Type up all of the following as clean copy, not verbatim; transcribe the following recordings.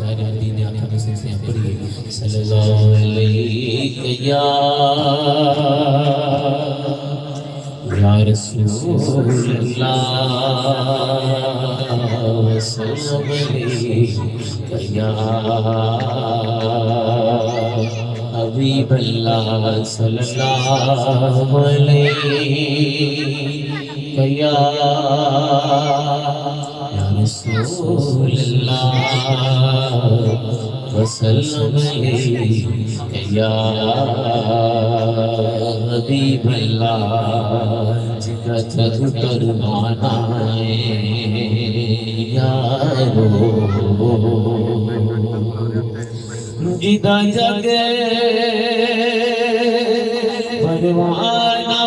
ताहिर मदीने आका में से पढ़िए सल्लल्लाहु अलैहि या रसूल अल्लाह सल्लल्लाहु अलैहि या हबीब अल्लाह सल्लल्लाहु अलैहि या रसूल अल्लाह वसल्लम अलैहि या हबीब अल्लाह जिदा जग परवाना यारो जिदा जग परवाना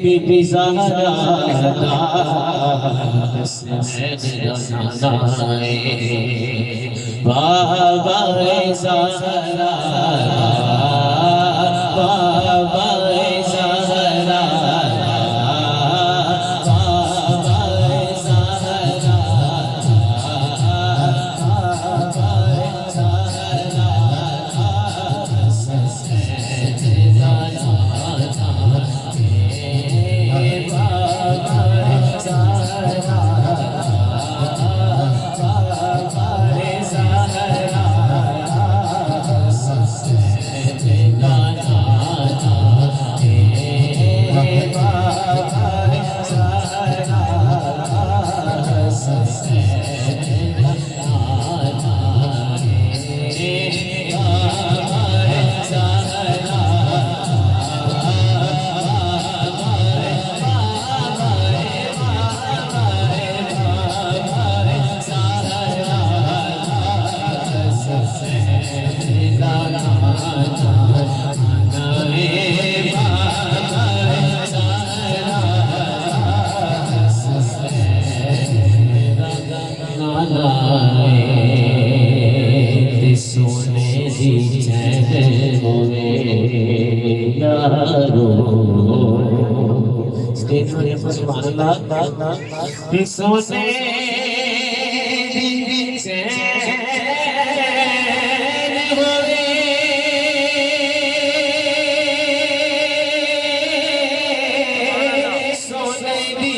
बीबी ज़हरा बाबा ज़हरा बाबा ज़हरा सोने दी चैन होवे यारो स्टेज पर सुभान अल्लाह सोने दी चैन होवे सोने दी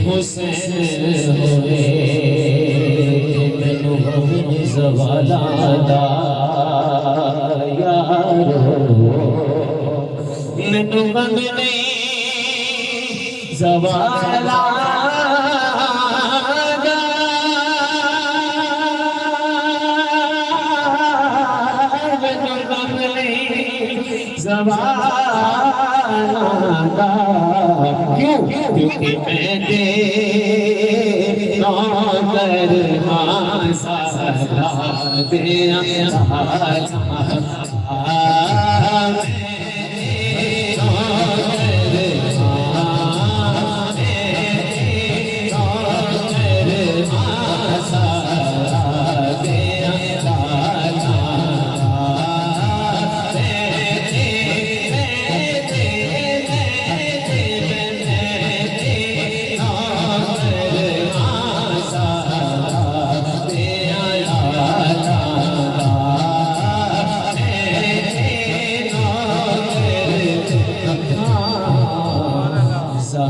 हुसैन होवे मैनू हम ज़वाला दा यारो मैनू गम नहीं ज़वाला दा मैनू गम नहीं ज़वाला दा क्यों क्योंकि मैं तेरा करना सारा तेरा